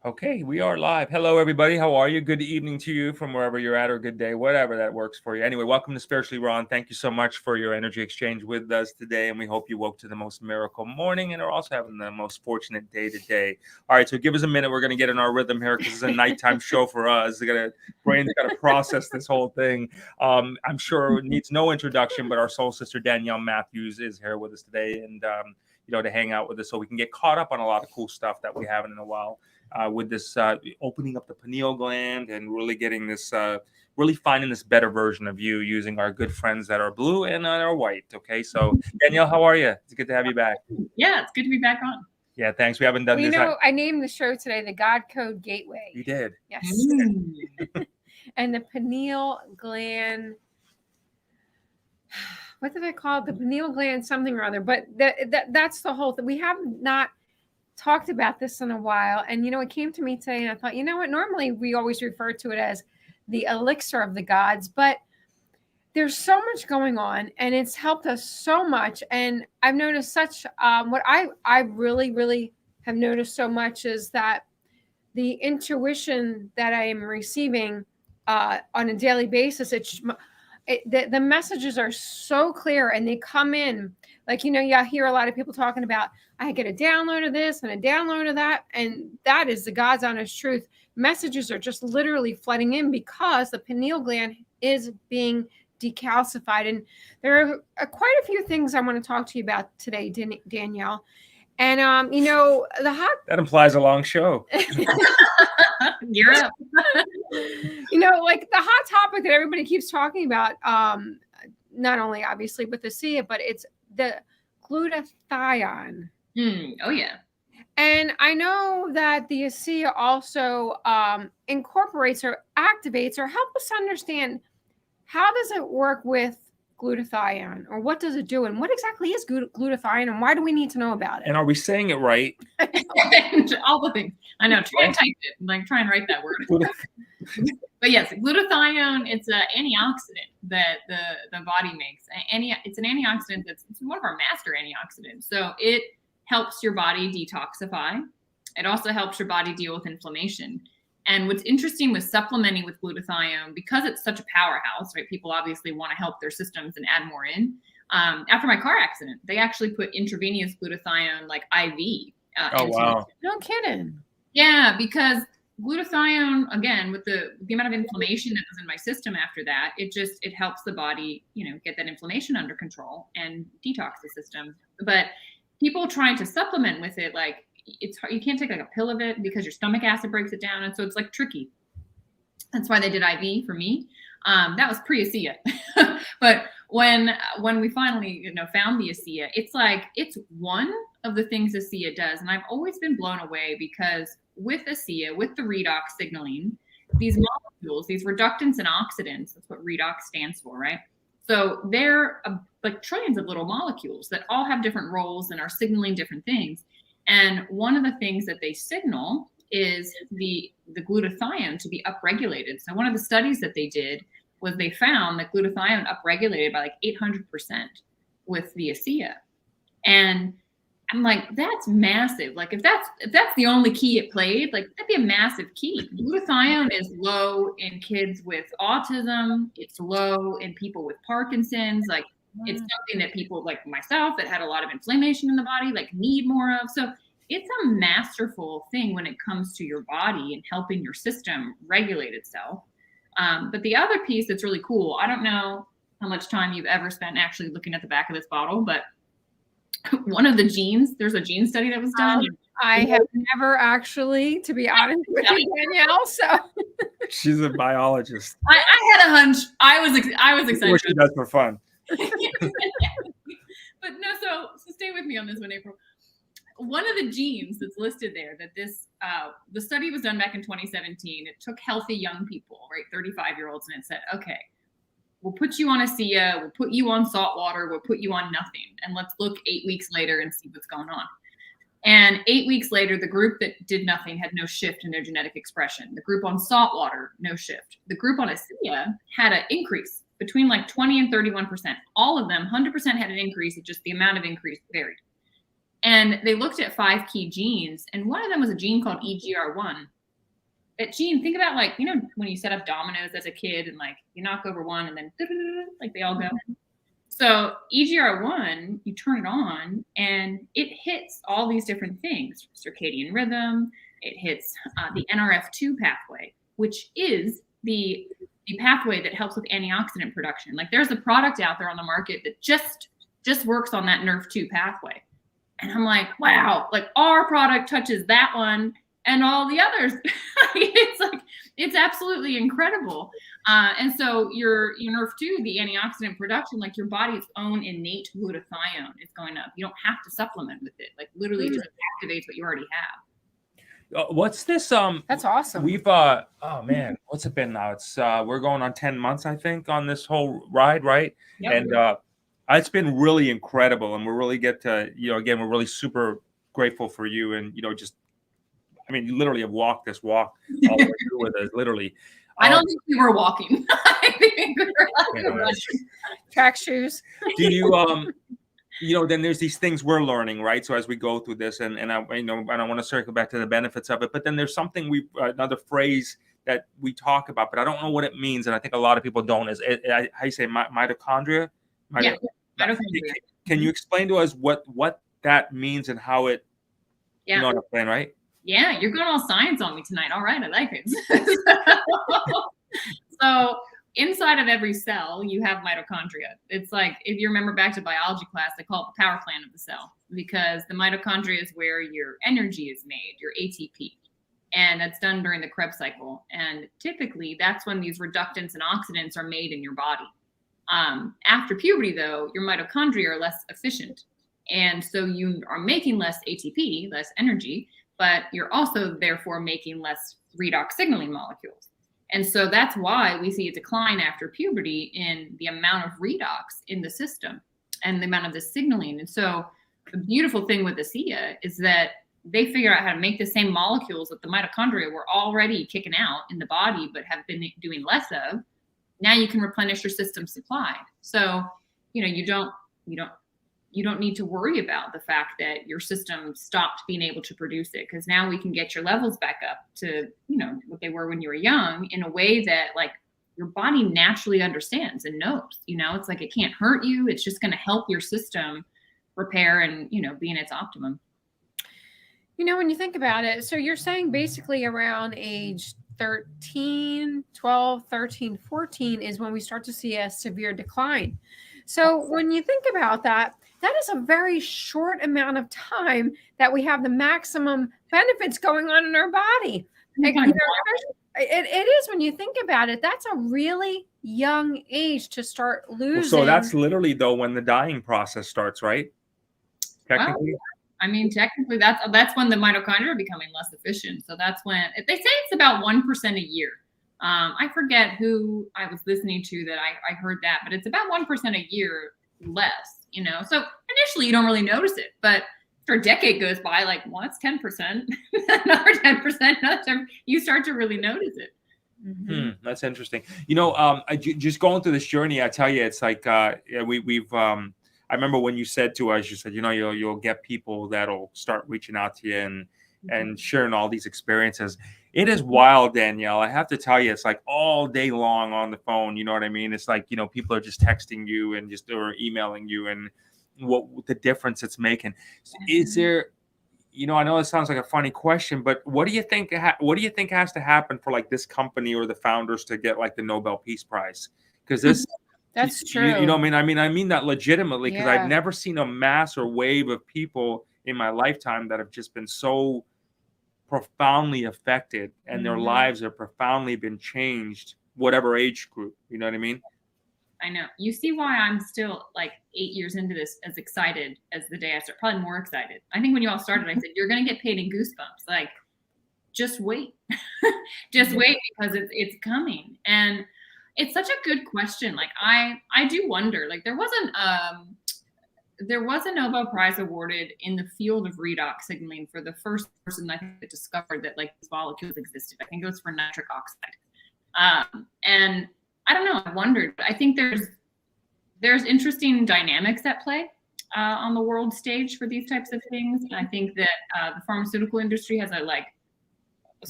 Okay, we are live. Hello, everybody. How are you? Good evening to you from wherever you're at, or good day, whatever that works for you. Anyway, welcome to Spiritually Ron. Thank you so much for your energy exchange with us today, and we hope you woke to the most miracle morning and are also having the most fortunate day today. All right, so give us a minute. We're going to get in our rhythm here because it's a nighttime show for us. Brain's got to process this whole thing. I'm sure it needs no introduction, but our soul sister Danielle Matthews is here with us today, and to hang out with us so we can get caught up on a lot of cool stuff that we haven't in a while. With this opening up the pineal gland and really getting this, really finding this better version of you using our good friends that are blue and are white. Okay, so Danielle, how are you? It's good to have you back. Yeah, it's good to be back on. Yeah, thanks. We haven't done this. I named the show today the God Code Gateway. You did? Yes. And the pineal gland. What did I call it? The pineal gland something or other. But that's the whole thing. We have not talked about this in a while, and it came to me today, and I thought, normally we always refer to it as the elixir of the gods, but there's so much going on, and it's helped us so much. And I've noticed such what I really have noticed so much is that the intuition that I am receiving on a daily basis, the messages are so clear, and they come in like, you hear a lot of people talking about, I get a download of this and a download of that. And that is the God's honest truth. Messages are just literally flooding in because the pineal gland is being decalcified. And there are quite a few things I want to talk to you about today, Danielle. And, that implies a long show. You're up. Like the hot topic that everybody keeps talking about, not only obviously with the ASEA, but it's the glutathione. Oh, yeah. And I know that the ASEA also incorporates or activates or help us understand how does it work with glutathione, or what does it do, and what exactly is glutathione, and why do we need to know about it? And are we saying it right? All the things. I know. Try and type it. Try and write that word. But yes, glutathione, it's an antioxidant that the body makes. It's an antioxidant it's one of our master antioxidants. So it helps your body detoxify. It also helps your body deal with inflammation. And what's interesting with supplementing with glutathione, because it's such a powerhouse, right? People obviously want to help their systems and add more in. After my car accident, they actually put intravenous glutathione, like IV. Oh, wow. No kidding. Yeah, because glutathione, again, with the amount of inflammation that was in my system after that, it helps the body, get that inflammation under control and detox the system. But people trying to supplement with it, like, it's hard. You can't take like a pill of it because your stomach acid breaks it down, and so it's like tricky. That's why they did IV for me. That was pre-ASEA. But when we finally found the ASEA, it's one of the things ASEA does, and I've always been blown away because with ASEA, with the redox signaling, these molecules, these reductants and oxidants, that's what redox stands for, right? So they're like trillions of little molecules that all have different roles and are signaling different things. And one of the things that they signal is the glutathione to be upregulated. So one of the studies that they did was they found that glutathione upregulated by like 800% with the ASEA. And I'm like, that's massive. Like if that's the only key it played, like that'd be a massive key. Glutathione is low in kids with autism. It's low in people with Parkinson's. Like it's something that people like myself that had a lot of inflammation in the body, like need more of. So it's a masterful thing when it comes to your body and helping your system regulate itself. But the other piece that's really cool, I don't know how much time you've ever spent actually looking at the back of this bottle, but one of the genes, there's a gene study that was done. I have never actually, to be honest with you, Danielle. So she's a biologist. I had a hunch. I was excited. What she does for fun. But no, so stay with me on this one, April. One of the genes that's listed there that the study was done back in 2017. It took healthy young people, right, 35-year-olds, and it said, okay, we'll put you on ASEA, we'll put you on salt water, we'll put you on nothing, and let's look 8 weeks later and see what's going on. And 8 weeks later, the group that did nothing had no shift in their genetic expression. The group on salt water, no shift. The group on ASEA had an increase between like 20 and 31%. All of them, 100% had an increase. It just the amount of increase varied. And they looked at 5 key genes, and one of them was a gene called EGR1. That gene, think about like, when you set up dominoes as a kid and like you knock over one and then like they all go. So EGR1, you turn it on and it hits all these different things: circadian rhythm. It hits the NRF2 pathway, which is the pathway that helps with antioxidant production. Like there's a product out there on the market that just works on that NRF2 pathway. And I'm like, wow, like our product touches that one and all the others. It's absolutely incredible. And so your NRF2, the antioxidant production, like your body's own innate glutathione is going up. You don't have to supplement with it. Like literally just activates what you already have. What's this? That's awesome. We've oh man, what's it been now? It's we're going on 10 months, I think, on this whole ride, right? Yep. And it's been really incredible, and we really get to, again, we're really super grateful for you, and just, I mean, you literally have walked this walk all the way through with us, literally. I don't think we were walking. I think we were running. Track shoes. Do you then there's these things we're learning, right? So as we go through this, and I want to circle back to the benefits of it, but then there's something another phrase that we talk about, but I don't know what it means, and I think a lot of people don't. Is how you say mitochondria? Yeah, mitochondria. Can you explain to us what that means and how it? Yeah. You know what I'm saying, right? Yeah, you're going all science on me tonight. All right, I like it. So inside of every cell, you have mitochondria. It's like, if you remember back to biology class, they call it the power plant of the cell, because the mitochondria is where your energy is made, your ATP. And that's done during the Krebs cycle. And typically that's when these reductants and oxidants are made in your body. After puberty, though, your mitochondria are less efficient. And so you are making less ATP, less energy, but you're also therefore making less redox signaling molecules. And so that's why we see a decline after puberty in the amount of redox in the system and the amount of the signaling. And so the beautiful thing with ASEA is that they figure out how to make the same molecules that the mitochondria were already kicking out in the body, but have been doing less of. Now you can replenish your system supply. So, you don't need to worry about the fact that your system stopped being able to produce it, because now we can get your levels back up to, what they were when you were young, in a way that like your body naturally understands and knows. It's like it can't hurt you. It's just going to help your system repair and, be in its optimum. When you think about it, so you're saying basically around age 12, 13, 14 is when we start to see a severe decline. So when you think about that, that is a very short amount of time that we have the maximum benefits going on in our body. It is, when you think about it, that's a really young age to start losing. So that's literally, though, when the dying process starts, right? Technically. Well, technically that's when the mitochondria are becoming less efficient. So that's when they say it's about 1% a year. I forget who I was listening to that I heard that, but it's about 1% a year less. So initially you don't really notice it, but after a decade goes by, like, well, that's 10%, another 10%, another 10%, you start to really notice it. Mm-hmm. That's interesting. Just going through this journey, I tell you, it's like we've. I remember when you said to us, you said, you'll get people that'll start reaching out to you and sharing all these experiences. It is wild, Danielle. I have to tell you, it's like all day long on the phone. You know what I mean? It's like, people are just texting you and or emailing you, and what the difference it's making. Is there, I know it sounds like a funny question, but what do you think has to happen for like this company or the founders to get like the Nobel Peace Prize? Because this. That's true. I mean that legitimately, because I've never seen a mass or wave of people in my lifetime that have just been so profoundly affected, and their lives have profoundly been changed, whatever age group. You know what I mean? I know. You see why I'm still like 8 years into this as excited as the day I started, probably more excited. I think when you all started, I said, you're going to get paid in goosebumps. Like, just wait. Just wait, because it's coming. And it's such a good question. Like, I do wonder, like, there was a Nobel Prize awarded in the field of redox signaling for the first person, I think, that discovered that like these molecules existed. I think it was for nitric oxide. And I don't know, I wondered, but I think there's interesting dynamics at play. on the world stage for these types of things. And I think that the pharmaceutical industry has a like.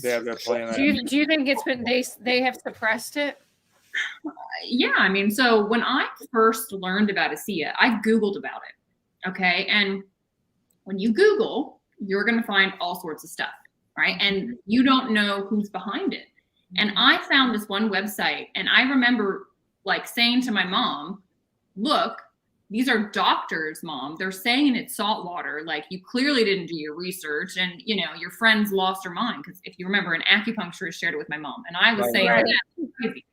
They're playing Do you think it's been they have suppressed it? Yeah, I mean, so when I first learned about ASEA, I Googled about it. Okay, and when you Google, you're going to find all sorts of stuff, right? And you don't know who's behind it. And I found this one website, and I remember like saying to my mom, look, these are doctors, Mom. They're saying it's salt water. Like, you clearly didn't do your research, and you know your friends lost her mind, because if you remember, an acupuncturist shared it with my mom, and I was saying that's crazy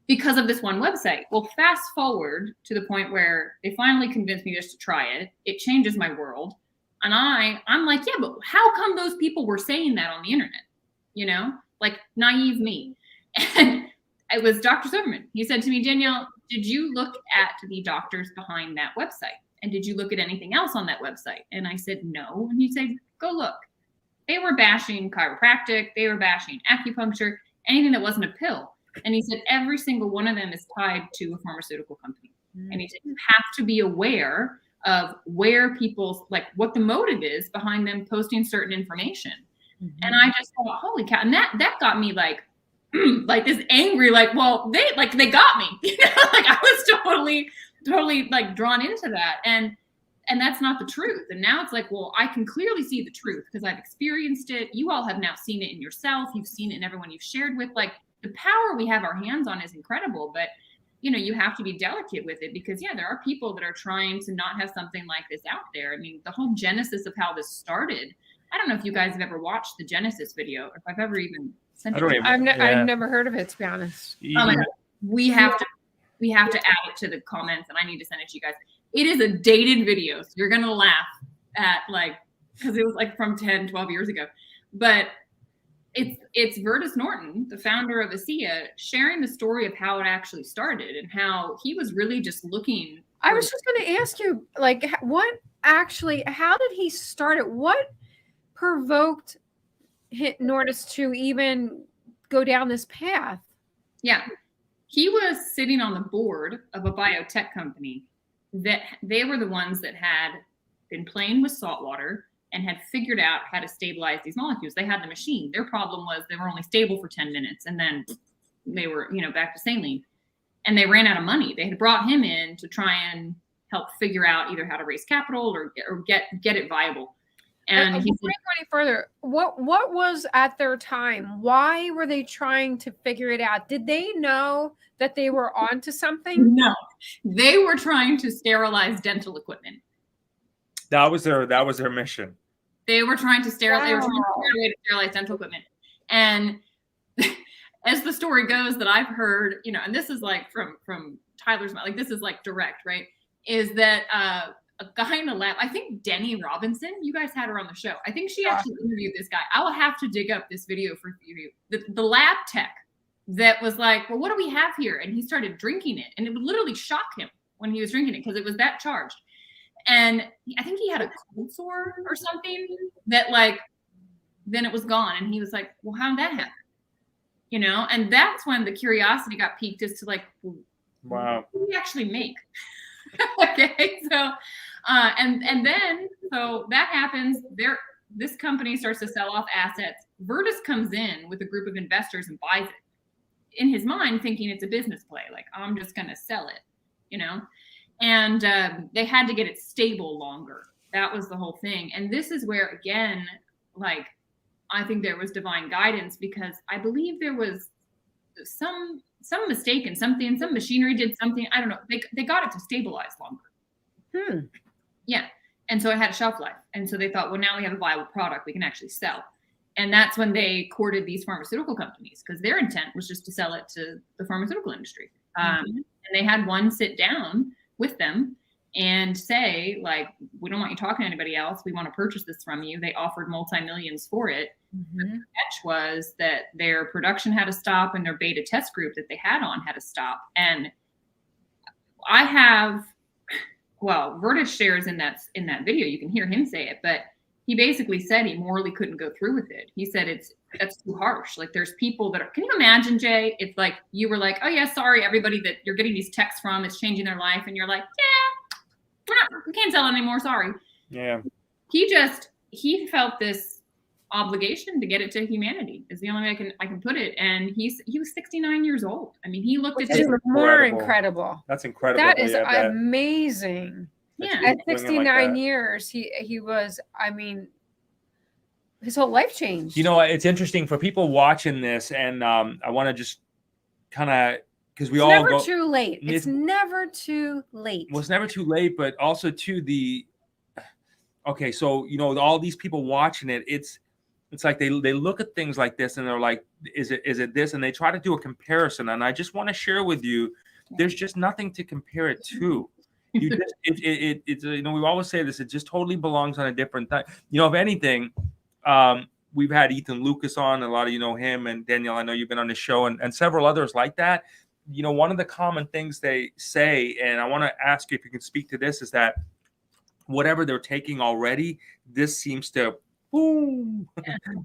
because of this one website. Well, fast forward to the point where they finally convinced me just to try it. It changes my world, and I'm like, yeah, but how come those people were saying that on the internet? You know, like naive me. And it was Dr. Silverman. He said to me, Danielle, did you look at the doctors behind that website? And did you look at anything else on that website? And I said, no. And he said, go look. They were bashing chiropractic. They were bashing acupuncture, anything that wasn't a pill. And he said, every single one of them is tied to a pharmaceutical company. And he said, you have to be aware of where people's, like, what the motive is behind them posting certain information. And I just thought, holy cow. And that got me like this angry, like, well, they got me, you know, like I was totally like drawn into that. And that's not the truth. And now it's like, well, I can clearly see the truth because I've experienced it. You all have now seen it in yourself. You've seen it in everyone you've shared with. Like, the power we have our hands on is incredible, but you know, you have to be delicate with it because yeah, there are people that are trying to not have something like this out there. I mean, the whole genesis of how this started, I don't know if you guys have ever watched the Genesis video or if I've ever even sent it. I've never heard of it, to be honest. Oh my God. We have to add it to the comments, and I need to send it to you guys. It is a dated video, so you're gonna laugh at, like, because it was like from 10, 12 years ago. But it's Vertus Norton, the founder of ASEA, sharing the story of how it actually started and how he was really just looking. I was just going to ask you, like, how did he start it? What provoked Nortus to even go down this path? Yeah. He was sitting on the board of a biotech company that they were the ones that had been playing with salt water and had figured out how to stabilize these molecules. They had the machine. Their problem was they were only stable for 10 minutes and then they were, you know, back to saline. And they ran out of money. They had brought him in to try and help figure out either how to raise capital or get it viable. And before we go any further, what was at their time? Why were they trying to figure it out? Did they know that they were onto something? No, they were trying to sterilize dental equipment. That was their mission. They were trying to sterilize. They were trying to figure out a way to sterilize dental equipment. And as the story goes that I've heard, you know, and this is like from Tyler's mouth, like this is like direct, right? Is that a guy in the lab, I think Denny Robinson, you guys had her on the show. I think she actually interviewed this guy. I will have to dig up this video for you. The lab tech that was like, well, what do we have here? And he started drinking it. And it would literally shock him when he was drinking it because it was that charged. And I think he had a cold sore or something that, like, then it was gone. And he was like, well, how did that happen? You know? And that's when the curiosity got piqued as to, like, well, wow, what do we actually make? Okay. So, and then, so that happens. This company starts to sell off assets. Vertus comes in with a group of investors and buys it in his mind, thinking it's a business play. Like, I'm just going to sell it, you know? And they had to get it stable longer. That was the whole thing. And this is where, again, like, I think there was divine guidance because I believe there was some mistake in something. Some machinery did something. I don't know. They got it to stabilize longer. Yeah. And so it had a shelf life. And so they thought, well, now we have a viable product we can actually sell. And that's when they courted these pharmaceutical companies because their intent was just to sell it to the pharmaceutical industry. And they had one sit down with them and say, like, we don't want you talking to anybody else. We want to purchase this from you. They offered multi-millions for it. The catch was that their production had to stop and their beta test group that they had on had to stop. And I have, well, Vertus shares in that video, you can hear him say it, but he basically said he morally couldn't go through with it. He said that's too harsh. Like, there's people that are, can you imagine, Jay, if like you were like, oh yeah, sorry, everybody that you're getting these texts from is changing their life. And you're like, yeah, We can't sell anymore. Sorry. Yeah. He felt this obligation to get it to humanity is the only way I can put it. And he was 69 years old. I mean, he looked at Which this. is more incredible. That's incredible. That is amazing. Yeah. At 69 years, he was, I mean, his whole life changed. You know, it's interesting for people watching this, and I want to just kind of, because we all never go too late. It's never too late. Well, it's never too late, but also to the, okay, so, you know, all these people watching it, it's like they look at things like this and they're like, is it this? And they try to do a comparison. And I just want to share with you, there's just nothing to compare it to. You just, it's you know, we always say this, it just totally belongs on a different time. You know, if anything, we've had Ethan Lucas on, a lot of you know him, and Danielle, I know you've been on the show, and several others like that. You know, one of the common things they say, and I want to ask you if you can speak to this, is that whatever they're taking already, this seems to boom,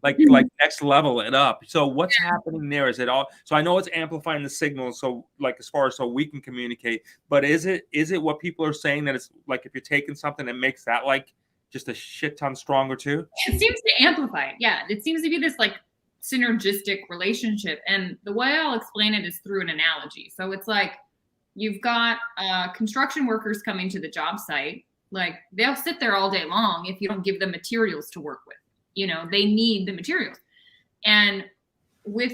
like next level it up. So what's happening there? Is it all? So I know it's amplifying the signal. So like as far as so we can communicate, but is it what people are saying, that it's like if you're taking something that makes that like just a shit ton stronger too? It seems to amplify it. Yeah, it seems to be this like synergistic relationship. And the way I'll explain it is through an analogy. So it's like you've got construction workers coming to the job site. Like they'll sit there all day long if you don't give them materials to work with. You know, they need the materials. And with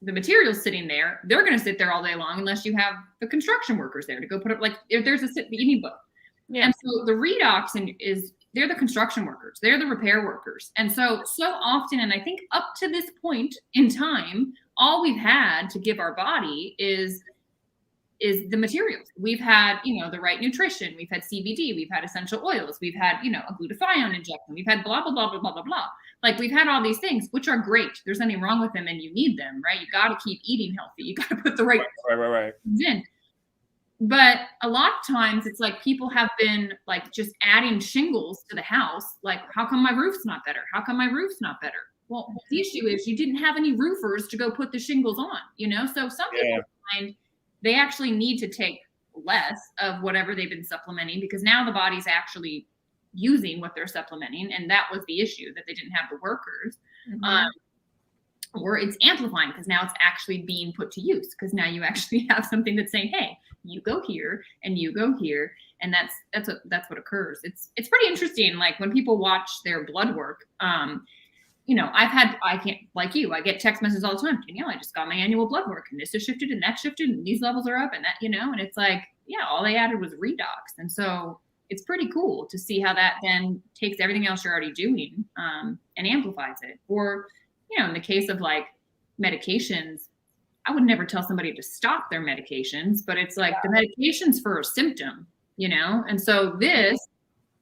the materials sitting there, they're going to sit there all day long unless you have the construction workers there to go put up, like if there's you need both. Yeah. And so the redox they're the construction workers. They're the repair workers. And so often, and I think up to this point in time, all we've had to give our body is the materials. We've had, you know, the right nutrition. We've had CBD. We've had essential oils. We've had, you know, a glutathione injection. We've had blah, blah, blah, blah, blah, blah, blah. Like we've had all these things, which are great. There's nothing wrong with them and you need them, right? You got to keep eating healthy. You got to put the right things in. But a lot of times it's like people have been like just adding shingles to the house. Like, how come my roof's not better? How come my roof's not better? Well, the issue is you didn't have any roofers to go put the shingles on, you know? So some people find they actually need to take less of whatever they've been supplementing because now the body's actually using what they're supplementing. And that was the issue, that they didn't have the workers. Or it's amplifying because now it's actually being put to use because now you actually have something that's saying, hey, you go here and you go here. And that's what occurs. It's pretty interesting. Like when people watch their blood work, you know, I can't, like you, I get text messages all the time. Danielle, I just got my annual blood work and this has shifted and that shifted and these levels are up and that, you know, and it's like, yeah, all they added was redox. And so it's pretty cool to see how that then takes everything else you're already doing and amplifies it. Or, you know, in the case of like medications, I would never tell somebody to stop their medications, but it's like the medication's for a symptom, you know? And so this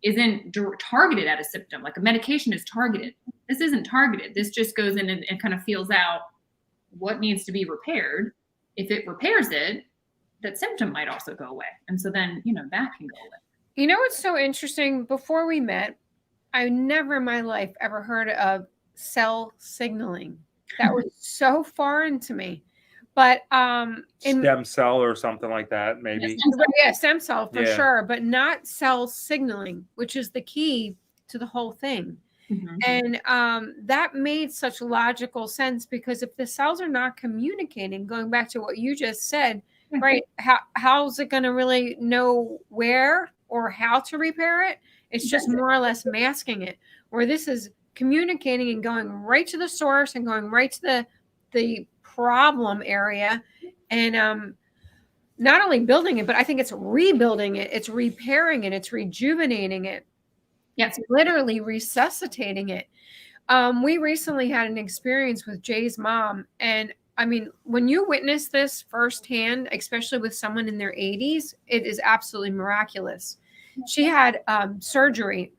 isn't targeted at a symptom. Like a medication is targeted. This isn't targeted. This just goes in and kind of feels out what needs to be repaired. If it repairs it, that symptom might also go away. And so then, you know, that can go away. You know what's so interesting? Before we met, I never in my life ever heard of cell signaling. That was so foreign to me. But stem cell or something like that, maybe. Yeah, stem cell for sure, but not cell signaling, which is the key to the whole thing. And that made such logical sense because if the cells are not communicating, going back to what you just said, right? How's it going to really know where or how to repair it? It's just more or less masking it. Where this is communicating and going right to the source and going right to the problem area, and not only building it, but I think it's rebuilding it, it's repairing it, it's rejuvenating it. Yeah, it's literally resuscitating it. We recently had an experience with Jay's mom, and I mean, when you witness this firsthand, especially with someone in their 80s, it is absolutely miraculous. She had surgery.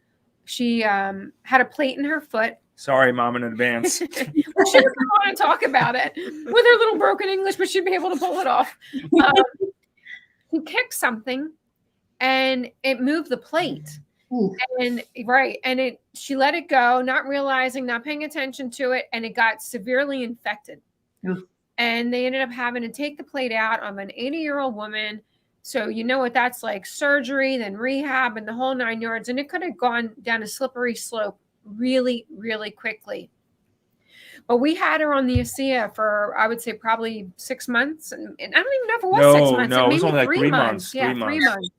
She had a plate in her foot. Sorry, Mom, in advance. She doesn't want to talk about it with her little broken English, but she'd be able to pull it off. She kicked something, and it moved the plate. Ooh. And she let it go, not realizing, not paying attention to it, and it got severely infected. Ooh. And they ended up having to take the plate out of an 80-year-old woman, So you know what that's like, surgery, then rehab, and the whole 9 yards. And it could have gone down a slippery slope really, really quickly. But we had her on the ASEA for, I would say, probably 6 months. And I don't even know if it was 6 months. No, it was maybe only like 3 months. Yeah, 3 3 months.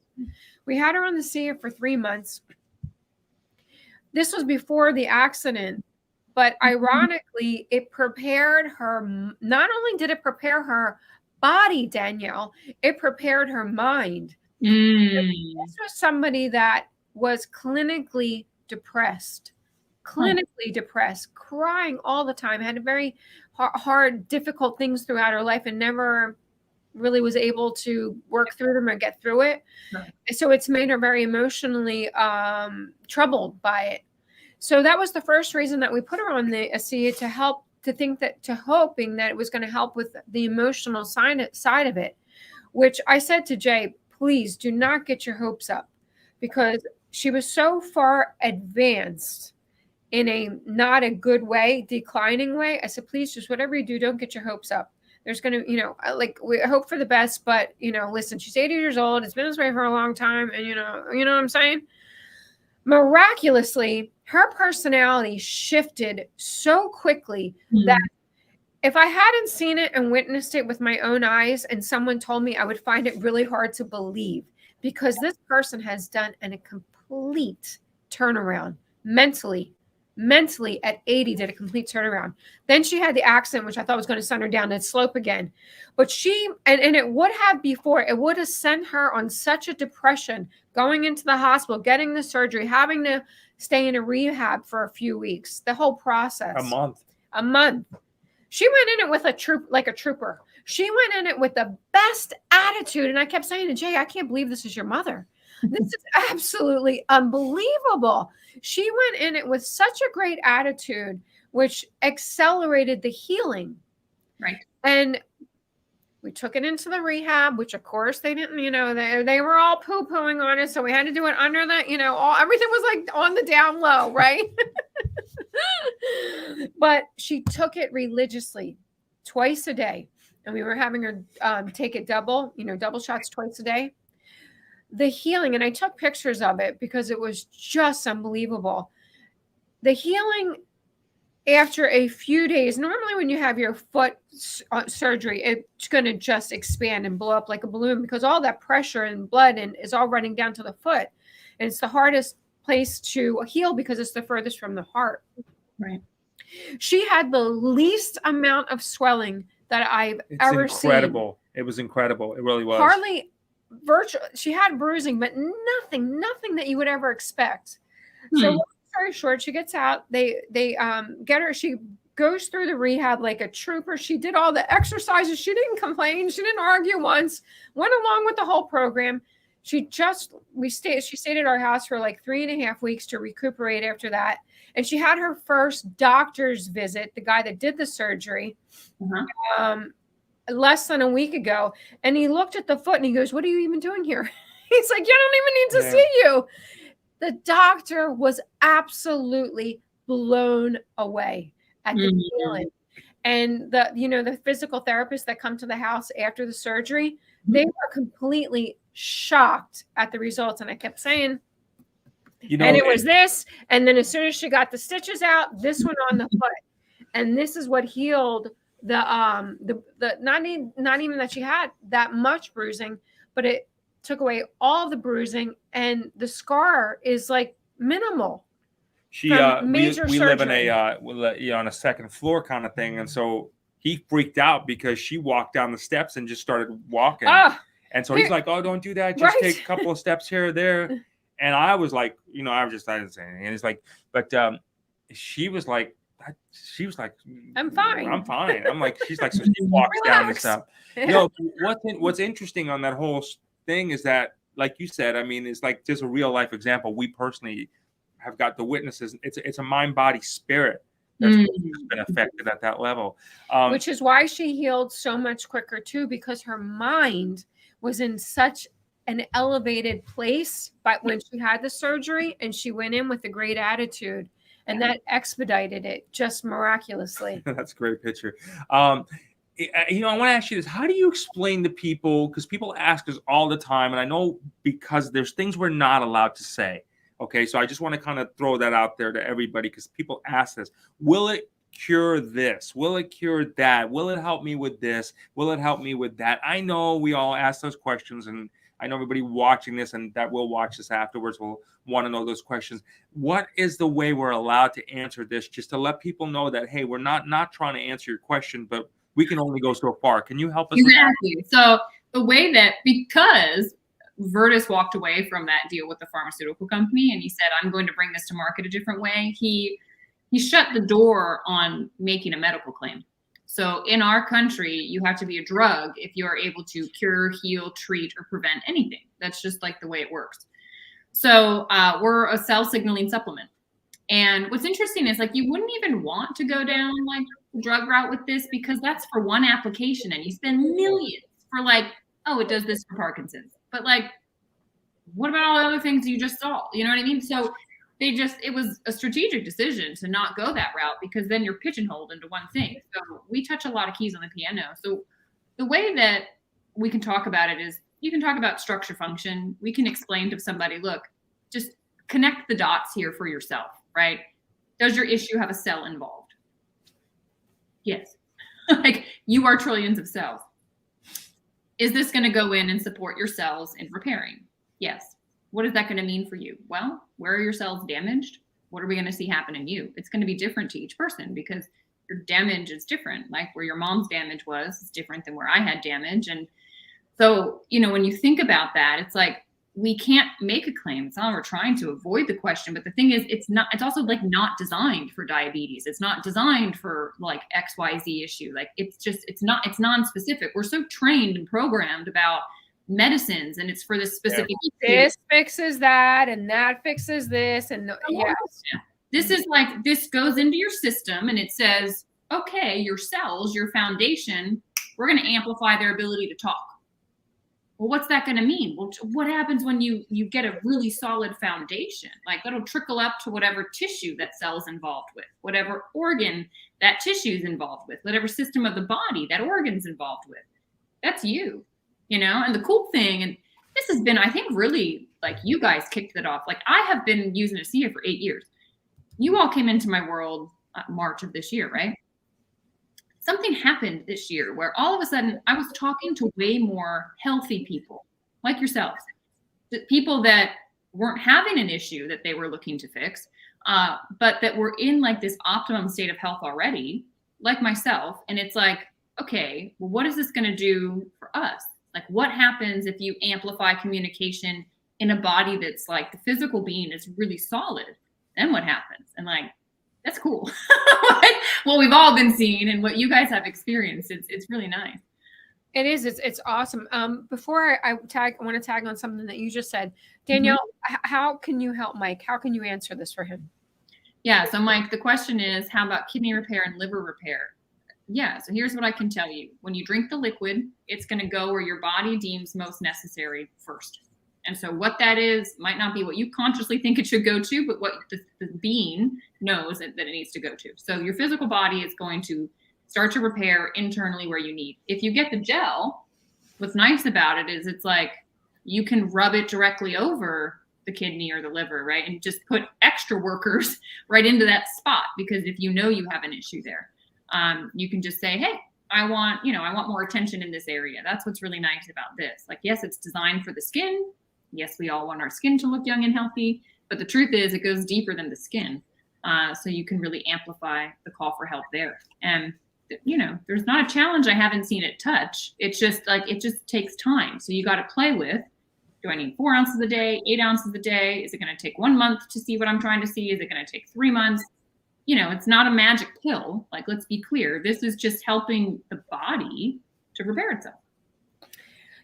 We had her on the ASEA for 3 months. This was before the accident. But ironically, it prepared her. Not only did it prepare her body, Danielle, it prepared her mind. This was somebody that was clinically depressed, crying all the time, had very hard, difficult things throughout her life, and never really was able to work through them or get through it. Right. So it's made her very emotionally troubled by it. So that was the first reason that we put her on the ASEA, hoping that it was going to help with the emotional side of it, which I said to Jay, please do not get your hopes up, because she was so far advanced in a not a good way, declining way. I said, please, just whatever you do, don't get your hopes up. There's going to, we hope for the best, but, listen, she's 80 years old. It's been this way for a long time. And, you know what I'm saying? Miraculously, her personality shifted so quickly that if I hadn't seen it and witnessed it with my own eyes and someone told me, I would find it really hard to believe, because this person has done a complete turnaround mentally at 80, did a complete turnaround. Then she had the accident, which I thought was going to send her down that slope again. But and it would have before, it would have sent her on such a depression, going into the hospital, getting the surgery, having to stay in a rehab for a few weeks, the whole process. A month. She went in it with a trooper. She went in it with the best attitude. And I kept saying to Jay, I can't believe this is your mother. This is absolutely unbelievable. She went in it with such a great attitude, which accelerated the healing. Right. And we took it into the rehab, which of course they didn't, they were all poo-pooing on it. So we had to do it under the, everything was like on the down low, right? But she took it religiously twice a day. And we were having her take it double shots twice a day. The healing, and I took pictures of it because it was just unbelievable. The healing after a few days, normally when you have your foot surgery, it's going to just expand and blow up like a balloon, because all that pressure and blood is all running down to the foot. And it's the hardest place to heal because it's the furthest from the heart. Right. She had the least amount of swelling that I've ever seen. Incredible. It was incredible. It really was. Hardly she had bruising, but nothing that you would ever expect. So long story short, she gets out. They get her. She goes through the rehab like a trooper. She did all the exercises. She didn't complain. She didn't argue once. Went along with the whole program. She stayed at our house for like 3.5 weeks to recuperate after that. And she had her first doctor's visit, the guy that did the surgery, less than a week ago. And he looked at the foot and he goes, "What are you even doing here?" He's like, "You don't even need to see you." The doctor was absolutely blown away at the feeling. And the physical therapists that come to the house after the surgery, they were completely shocked at the results. And I kept saying, and it was this. And then as soon as she got the stitches out, this went on the foot. And this is what healed the not even that she had that much bruising, but it took away all the bruising, and the scar is like minimal. We live in on a second floor kind of thing, and so he freaked out because she walked down the steps and just started walking. And so he's like, "Oh, don't do that. Just take a couple of steps here or there." And I was like, I didn't say anything. And it's like, but she was like, "I'm fine. I'm fine." I'm like, she's like, so she walks down and stuff. What's interesting on that whole thing is that, like you said, I mean, it's like just a real life example. We personally have got the witnesses. It's a mind, body, spirit that's been affected at that level. Which is why she healed so much quicker too, because her mind was in such an elevated place. But when she had the surgery and she went in with a great attitude, and that expedited it just miraculously. That's a great picture. I want to ask you this. How do you explain to people, because people ask us all the time, and I know because there's things we're not allowed to say. Okay, so I just want to kind of throw that out there to everybody, because people ask this. Will it cure this? Will it cure that? Will it help me with this? Will it help me with that? I know we all ask those questions, and I know everybody watching this and that will watch this afterwards will want to know those questions. What is the way we're allowed to answer this, just to let people know that, hey, we're not trying to answer your question, but we can only go so far. Can you help us? Exactly. So the way that, because Virtus walked away from that deal with the pharmaceutical company and he said, I'm going to bring this to market a different way, he shut the door on making a medical claim. So in our country, you have to be a drug if you are able to cure, heal, treat, or prevent anything. That's just like the way it works. So we're a cell signaling supplement. And what's interesting is, like, you wouldn't even want to go down like the drug route with this, because that's for one application and you spend millions for like, oh, it does this for Parkinson's. But like, what about all the other things you just saw? You know what I mean? So it was a strategic decision to not go that route, because then you're pigeonholed into one thing. So we touch a lot of keys on the piano. So the way that we can talk about it is, you can talk about structure function. We can explain to somebody, look, just connect the dots here for yourself, right? Does your issue have a cell involved? Yes. Like, you are trillions of cells. Is this going to go in and support your cells in repairing? Yes. What is that going to mean for you? Well, where are your cells damaged? What are we going to see happen in you? It's going to be different to each person, because your damage is different. Like, where your mom's damage was is different than where I had damage. And so, when you think about that, it's like, we can't make a claim. It's not like we're trying to avoid the question, but the thing is, it's also like not designed for diabetes. It's not designed for like XYZ issue. Like, it's non-specific. We're so trained and programmed about medicines, and it's for this specific issue. This fixes that, and that fixes this, and yes. This is like, this goes into your system and it says, okay, your cells, your foundation, we're going to amplify their ability to talk. Well, what's that going to mean? Well, what happens when you get a really solid foundation? Like, that'll trickle up to whatever tissue that cell's involved with, whatever organ that tissue's involved with, whatever system of the body that organ's involved with. That's you, And the cool thing, and this has been, I think, really, like, you guys kicked it off. Like, I have been using ASEA for 8 years. You all came into my world March of this year, right? Something happened this year where all of a sudden I was talking to way more healthy people like yourselves, people that weren't having an issue that they were looking to fix, but that were in like this optimum state of health already, like myself. And it's like, okay, well, what is this going to do for us? Like, what happens if you amplify communication in a body that's like, the physical being is really solid? Then what happens? And like, that's cool. What we've all been seeing and what you guys have experienced, it's really nice. It is. It's awesome. Before I want to tag on something that you just said, Danielle. How can you help Mike? How can you answer this for him? Yeah. So Mike, the question is, how about kidney repair and liver repair? Yeah. So here's what I can tell you. When you drink the liquid, it's going to go where your body deems most necessary first. And so what that is might not be what you consciously think it should go to, but what the being knows that it needs to go to. So your physical body is going to start to repair internally where you need. If you get the gel, what's nice about it is it's like you can rub it directly over the kidney or the liver, right? And just put extra workers right into that spot, because if you know you have an issue there, you can just say, hey, I want more attention in this area. That's what's really nice about this. Like, yes, it's designed for the skin. Yes, we all want our skin to look young and healthy, but the truth is it goes deeper than the skin. So you can really amplify the call for help there. And, there's not a challenge I haven't seen it touch. It's just like, it just takes time. So you got to play with, do I need 4 ounces a day, 8 ounces a day? Is it going to take 1 month to see what I'm trying to see? Is it going to take 3 months? It's not a magic pill. Like, let's be clear. This is just helping the body to repair itself.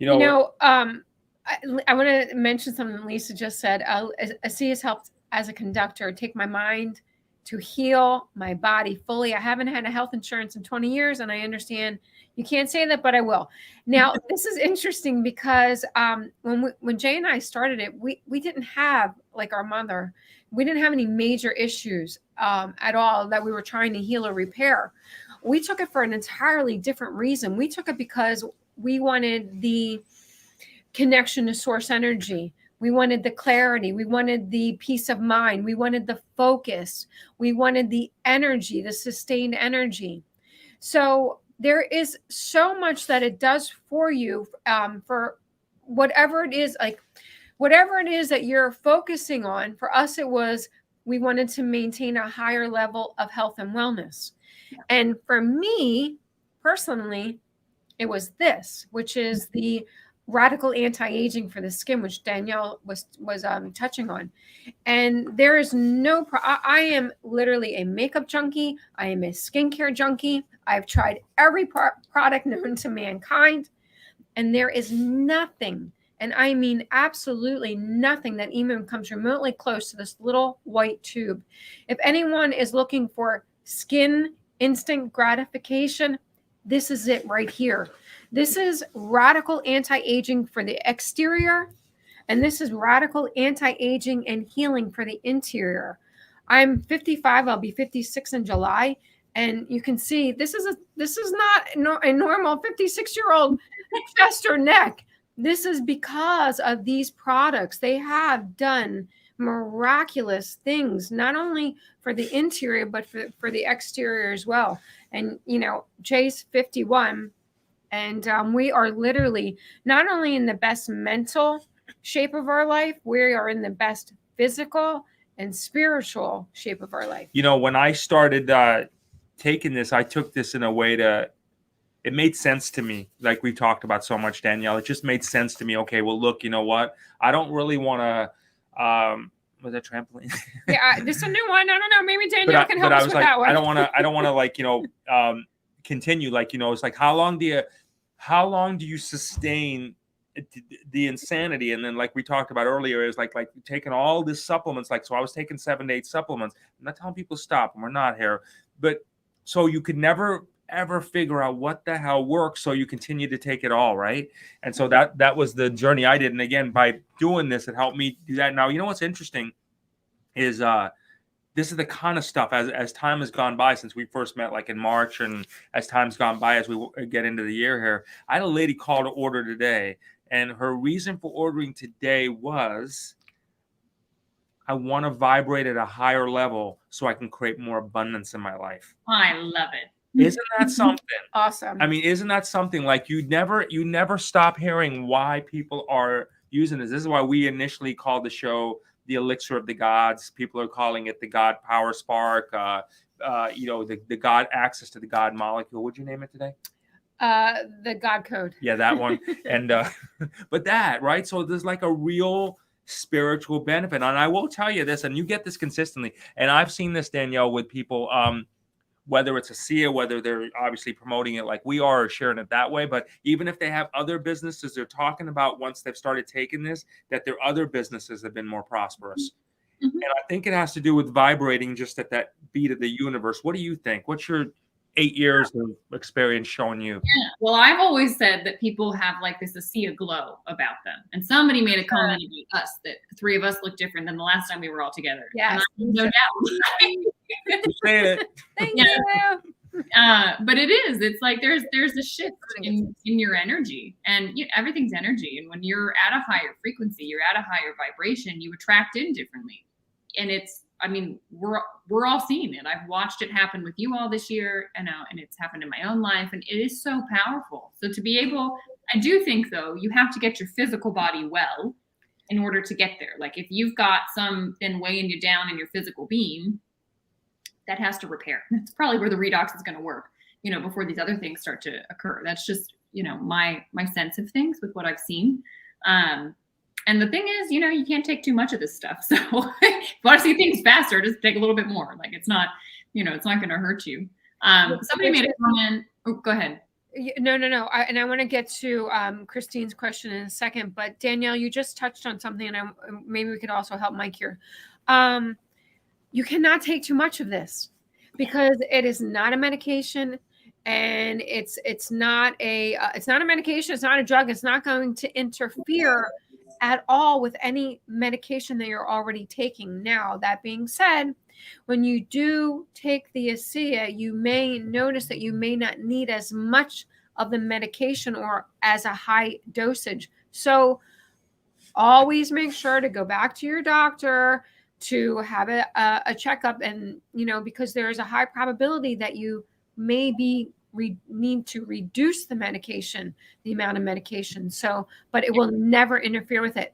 I want to mention something Lisa just said. ASEA has helped as a conductor take my mind to heal my body fully. I haven't had a health insurance in 20 years, and I understand you can't say that, but I will. Now, this is interesting because when Jay and I started it, we didn't have, like our mother, we didn't have any major issues at all that we were trying to heal or repair. We took it for an entirely different reason. We took it because we wanted the connection to source energy. We wanted the clarity. We wanted the peace of mind. We wanted the focus. We wanted the energy, the sustained energy. So there is so much that it does for you, for whatever it is, like whatever it is that you're focusing on. For us, it was, we wanted to maintain a higher level of health and wellness. And for me personally, it was this, which is the radical anti-aging for the skin, which Danielle was touching on. And there is no I am literally a makeup junkie. I am a skincare junkie. I've tried every product known to mankind, and there is nothing, and I mean absolutely nothing, that even comes remotely close to this little white tube. If anyone is looking for skin instant gratification, this is it right here. This is radical anti-aging for the exterior, and this is radical anti-aging and healing for the interior. I'm 55. I'll be 56 in July, and you can see this is not a normal 56-year-old chest or neck. This is because of these products. They have done miraculous things, not only for the interior, but for the exterior as well. And, you know, Jay's 51, and we are literally not only in the best mental shape of our life, we are in the best physical and spiritual shape of our life. You know, when I started taking this, I took this in a way it made sense to me. Like we talked about so much, Danielle, it just made sense to me. Okay, well, look, you know what? I don't really want to, was that trampoline? Yeah, this is a new one. I don't know. Maybe Danielle can help us with that one. I don't want to like, you know, continue. Like, you know, it's like, how long do you sustain the insanity? And then, like we talked about earlier, is like taking all these supplements. Like, so I was taking 7 to 8 supplements. I'm not telling people stop, and we're not here, but so you could never ever figure out what the hell works, so you continue to take it all, right? And so that was the journey I did. And again, by doing this, it helped me do that. Now, you know what's interesting is this is the kind of stuff, as time has gone by since we first met, like in March, and as time's gone by, as we get into the year here, I had a lady call to order today, and her reason for ordering today was, I want to vibrate at a higher level so I can create more abundance in my life. I love it. Isn't that something? Awesome. I mean, isn't that something? Like, you never stop hearing why people are using this. This is why we initially called the show the Elixir of the Gods. People are calling it the God Power Spark. You know, the God access to the God molecule. What'd you name it today? The God Code. Yeah, that one. And but that, right? So there's like a real spiritual benefit. And I will tell you this, and you get this consistently. And I've seen this, Danielle, with people. Whether it's a SIA, whether they're obviously promoting it like we are, or sharing it that way, but even if they have other businesses, they're talking about, once they've started taking this, that their other businesses have been more prosperous. Mm-hmm. And I think it has to do with vibrating just at that beat of the universe. What do you think? What's your 8 years of experience showing you? Yeah. Well, I've always said that people have like this ASEA glow about them. And somebody made a comment about us that the three of us look different than the last time we were all together. Yes. No doubt. Say it. Thank you. But it is. It's like there's a shift in your energy, and everything's energy. And when you're at a higher frequency, you're at a higher vibration, you attract in differently. And it's, I mean, we're all seeing it. I've watched it happen with you all this year, and it's happened in my own life, and it is so powerful. So to be able, I do think though, you have to get your physical body well in order to get there. Like if you've got something weighing you down in your physical being, that has to repair. That's probably where the redox is going to work, before these other things start to occur. That's just, my sense of things with what I've seen. And the thing is, you can't take too much of this stuff. So if you want to see things faster, just take a little bit more. Like it's not, it's not going to hurt you. Somebody made a comment. Oh, go ahead. No. And I want to get to Christine's question in a second. But Danielle, you just touched on something, and maybe we could also help Mike here. You cannot take too much of this because it is not a medication, and it's not a medication. It's not a drug. It's not going to interfere at all with any medication that you're already taking. Now, that being said, When you do take the ASEA, you may notice that you may not need as much of the medication or as a high dosage. So always make sure to go back to your doctor to have a checkup, and because there is a high probability that you may need to reduce the amount of medication. So, but it will never interfere with it.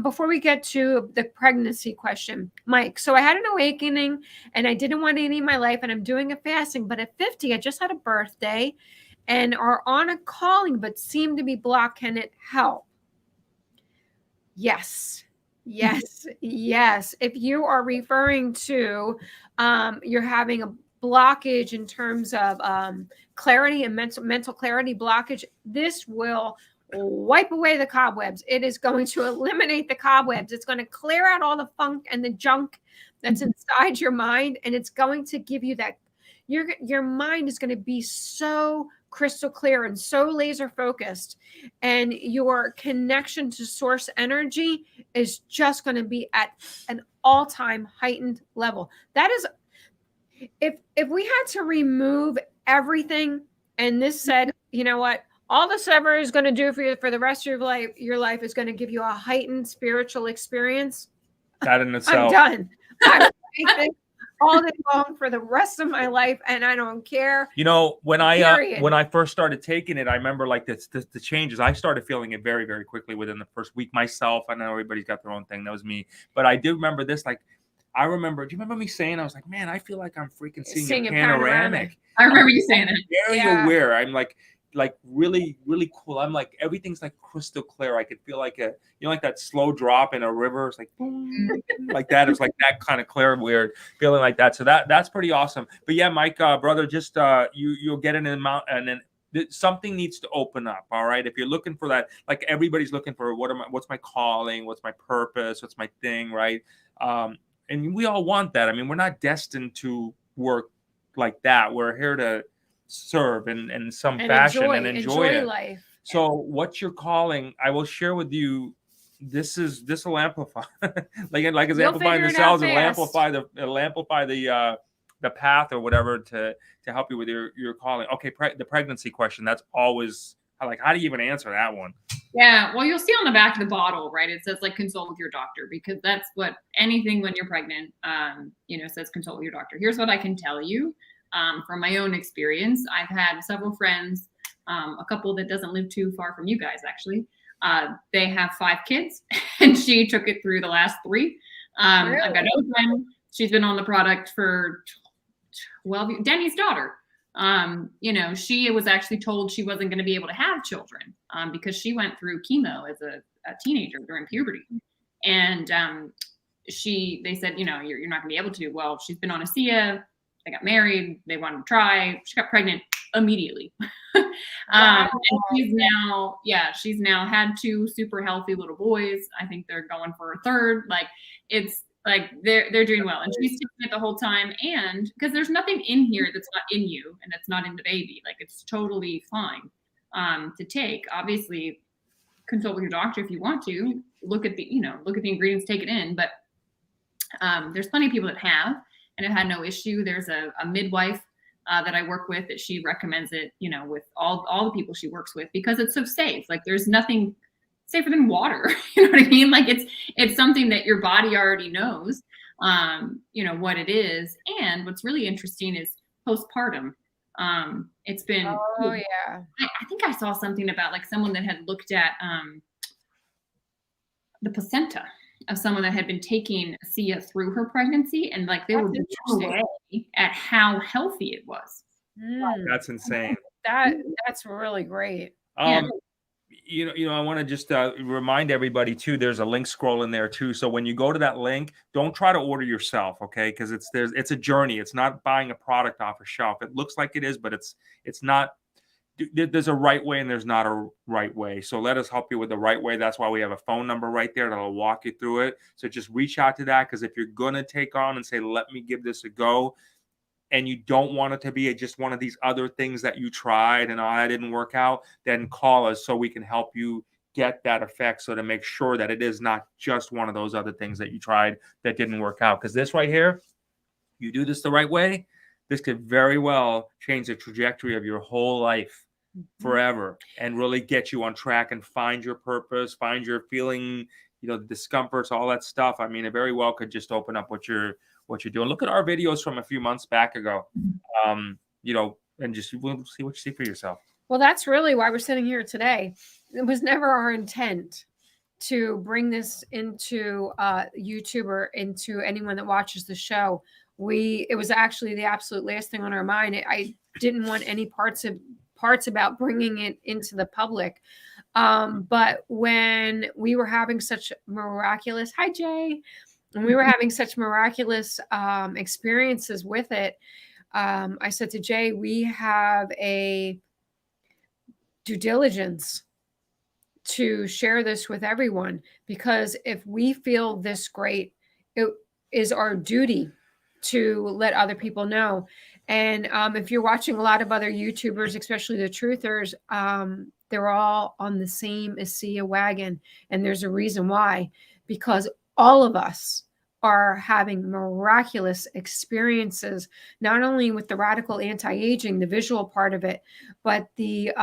Before we get to the pregnancy question, Mike, so I had an awakening and I didn't want any in my life, and I'm doing a fasting, but at 50, I just had a birthday and are on a calling, but seem to be blocked. Can it help? Yes. If you are referring to you're having a blockage in terms of clarity and mental clarity blockage, this will wipe away the cobwebs. It is going to eliminate the cobwebs. It's going to clear out all the funk and the junk that's inside your mind, and it's going to give you that your mind is going to be so crystal clear and so laser focused, and your connection to source energy is just going to be at an all-time heightened level. That is, if we had to remove everything and this said, you know what, all this ever is going to do for you for the rest of your life is going to give you a heightened spiritual experience, That in itself. I'm done. I think all day long for the rest of my life, and I don't care. When I first started taking it, I remember like the changes. I started feeling it very, very quickly within the first week myself. I know everybody's got their own thing. That was me, but I do remember this. Like, do you remember me saying? I was like, man, I feel like I'm freaking seeing a panoramic. I remember you saying that. Very aware. I'm like really, really cool. I'm like, everything's like crystal clear. I could feel like like that slow drop in a river. It's like boom, like that. It's like that kind of clear, weird feeling like that. So that's pretty awesome. But yeah, Mike, brother, just you'll get an amount, and then something needs to open up. All right. If you're looking for that, like everybody's looking for what's my calling? What's my purpose? What's my thing? Right. And we all want that. I mean, we're not destined to work like that. We're here to serve in some fashion and enjoy it. Life. So what's your calling? I will share with you. This will amplify, like it's amplifying the cells. It'll amplify the path or whatever to help you with your calling. Okay, the pregnancy question. That's always like, how do you even answer that one? Yeah, well, you'll see on the back of the bottle, right? It says like consult with your doctor, because that's what anything when you're pregnant, says consult with your doctor. Here's what I can tell you. From my own experience, I've had several friends, a couple that doesn't live too far from you guys, actually. They have 5 kids, and she took it through the last 3. Really? I've got another friend. She's been on the product for 12 years. Denny's daughter. She was actually told she wasn't going to be able to have children because she went through chemo as a teenager during puberty. And they said, you're not going to be able to. Well, she's been on ASEA. They got married. They wanted to try. She got pregnant immediately. And she's now had 2 super healthy little boys. I think they're going for a third. Like, it's like they're doing well, and she's taking it the whole time. And because there's nothing in here that's not in you and that's not in the baby, like it's totally fine to take. Obviously, consult with your doctor if you want to. Look at the ingredients, take it in. But there's plenty of people that have, and it had no issue. There's a midwife that I work with that she recommends it, with all the people she works with, because it's so safe. Like, there's nothing safer than water. You know what I mean? Like, it's something that your body already knows, what it is. And what's really interesting is postpartum. It's been, I think I saw something about like someone that had looked at the placenta of someone that had been taking ASEA through her pregnancy, and like they were blown away at how healthy it was. That's insane. That's really great. I want to just remind everybody too, there's a link scroll in there too. So when you go to that link, don't try to order yourself, okay? Because it's a journey. It's not buying a product off a shelf. It looks like it is, but it's not. There's a right way and there's not a right way. So let us help you with the right way. That's why we have a phone number right there that'll walk you through it. So just reach out to that, because if you're going to take on and say, let me give this a go, and you don't want it to be just one of these other things that you tried and that didn't work out, then call us so we can help you get that effect, so to make sure that it is not just one of those other things that you tried that didn't work out. Because this right here, You do this the right way, this could very well change the trajectory of your whole life forever and really get you on track and find your purpose, find your feeling, discomforts, all that stuff. I mean, it very well could just open up what you're doing. Look at our videos from a few months back ago, and just we'll see what you see for yourself. Well, that's really why we're sitting here today. It was never our intent to bring this into YouTube or into anyone that watches the show. It was actually the absolute last thing on our mind. I didn't want any parts about bringing it into the public. But when we were having such miraculous, hi Jay, when we were having such miraculous experiences with it, I said to Jay, we have a due diligence to share this with everyone, because if we feel this great, it is our duty to let other people know. And if you're watching a lot of other YouTubers, especially the truthers, they're all on the same ASEA wagon. And there's a reason why, because all of us are having miraculous experiences, not only with the radical anti-aging, the visual part of it, but the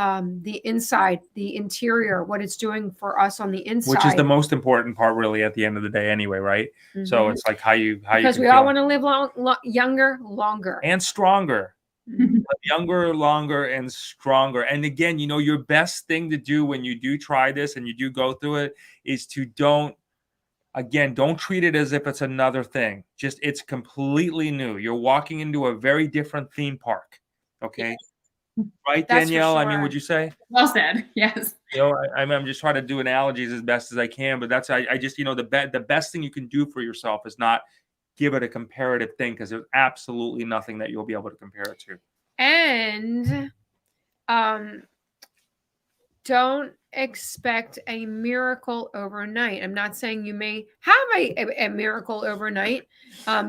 inside, the interior, what it's doing for us on the inside, which is the most important part, really, at the end of the day, anyway, right? Mm-hmm. So it's like how you because we all want to live younger, longer, and stronger. Younger, longer, and stronger. And again, your best thing to do when you do try this and you do go through it is to don't treat it as if it's another thing. Just, it's completely new. You're walking into a very different theme park. Okay. Yes. Right, Danielle? Sure. I mean, would you say? Well said. Yes. I'm just trying to do analogies as best as I can, but that's, I just, the best thing you can do for yourself is not give it a comparative thing, because there's absolutely nothing that you'll be able to compare it to. And don't expect a miracle overnight. I'm not saying you may have a miracle overnight.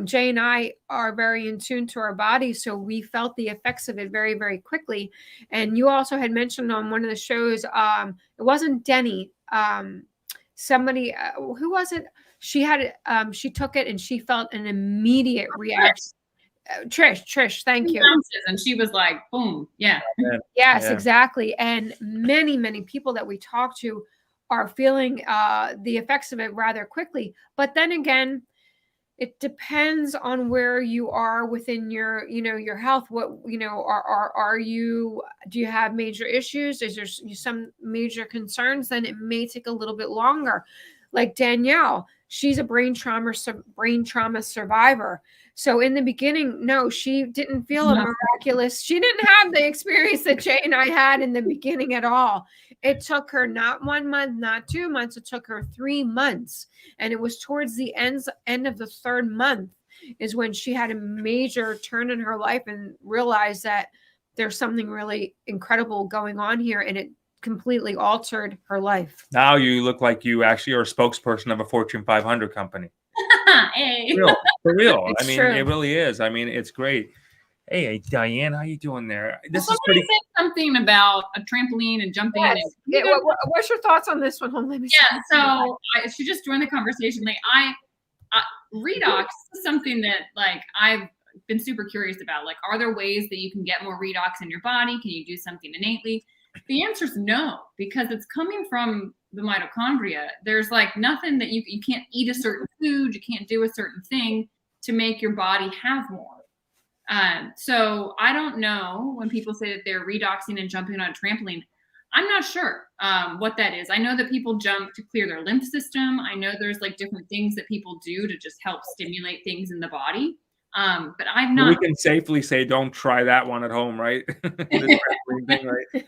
Jay and I are very in tune to our bodies, so we felt the effects of it very, very quickly. And you also had mentioned on one of the shows, it wasn't Denny, somebody, who was it? She had she took it and she felt an immediate reaction. Trish, thank you. And she was like, boom. Yeah. Yes, yeah. Exactly. And many people that we talk to are feeling the effects of it rather quickly. But then again, it depends on where you are within your, your health. What, do you have major issues? Is there some major concerns? Then it may take a little bit longer. Like Danielle, she's a brain trauma survivor. So in the beginning, no, she didn't feel a miraculous. She didn't have the experience that Jay and I had in the beginning at all. It took her not 1 month, not 2 months. It took her 3 months. And it was towards the end of the 3rd month is when she had a major turn in her life and realized that there's something really incredible going on here. And it completely altered her life. Now you look like you actually are a spokesperson of a Fortune 500 company. Hey. For real. I mean, true. It really is. I mean, it's great. Hey, Diane, how you doing there? This is pretty. Said something about a trampoline and jumping. Yes. What's your thoughts on this one? Let me so she just joined the conversation. Like, redox is something that I've been super curious about. Like, are there ways that you can get more redox in your body? Can you do something innately? The answer is no, because it's coming from the mitochondria. There's nothing that you can't eat a certain food, you can't do a certain thing to make your body have more. So I don't know when people say that they're redoxing and jumping on a trampoline. I'm not sure what that is. I know that people jump to clear their lymph system. I know there's different things that people do to just help stimulate things in the body. But I've not. We can safely say, don't try that one at home, right? Thing, right?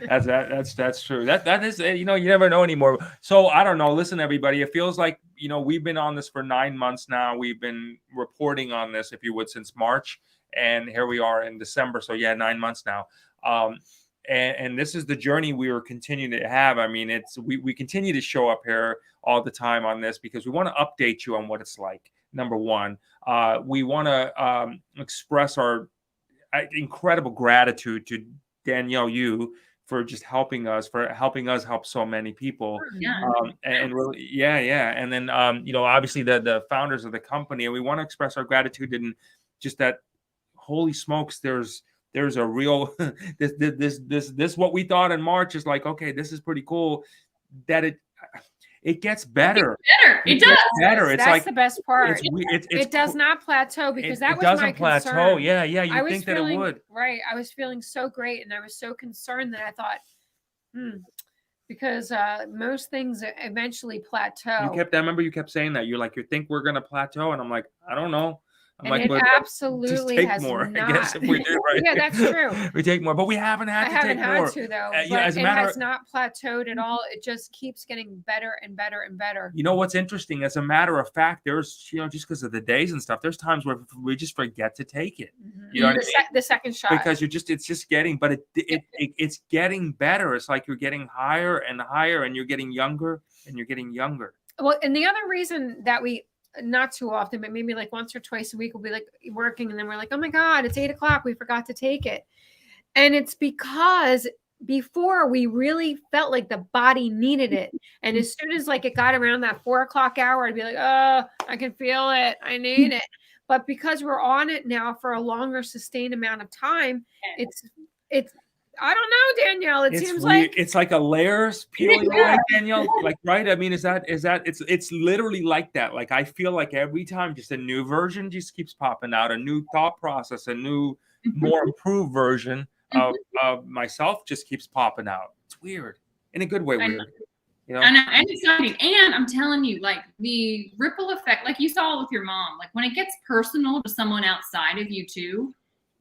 That's true. That is, you never know anymore. So I don't know. Listen, everybody, it feels like, we've been on this for 9 months now. We've been reporting on this, if you would, since March, and here we are in December. So 9 months now. And this is the journey we are continuing to have. I mean, we continue to show up here all the time on this because we want to update you on what it's like. Number one, we want to express our incredible gratitude to Danielle Yu for just helping us help so many people. And really, And then, obviously the founders of the company, and we want to express our gratitude just that, holy smokes, there's a real this what we thought in March is like, okay, this is pretty cool, that it gets better. It does. Better. It's That's like the best part. It does cool. not plateau, because that It was doesn't my plateau. concern. Yeah. You think that it would. Right. I was feeling so great, and I was so concerned that I thought, because most things eventually plateau. I remember you kept saying that. You're like, you think we're gonna plateau? And I'm like, I don't know. I'm and like, it absolutely just take has more. not. I guess if we do, right? Yeah, that's true. We take more, but we haven't had to take more. I haven't had to, though. But as a it matter has not plateaued at all. It just keeps getting better and better and better. You know what's interesting? As a matter of fact, there's, just because of the days and stuff, there's times where we just forget to take it. You know what I mean? The second shot. Because it's just getting, but it's getting better. It's like you're getting higher and higher, and you're getting younger and you're getting younger. Well, and the other reason that we, not too often, but maybe like once or twice a week, we'll be like working, and then we're like, oh my God, it's 8 o'clock. We forgot to take it. And it's because before we really felt like the body needed it. And as soon as like it got around that 4 o'clock hour, I'd be like, oh, I can feel it. I need it. But because we're on it now for a longer sustained amount of time, it's I don't know, Danielle. It seems like it's like a layers peeling away, Danielle. Like, right? I mean, is that it's literally like that. Like, I feel like every time just a new version just keeps popping out, a new thought process, a new, more improved version of myself just keeps popping out. It's weird. In a good way, weird. I know, and exciting. And I'm telling you, like, the ripple effect, like you saw with your mom, like when it gets personal to someone outside of you too,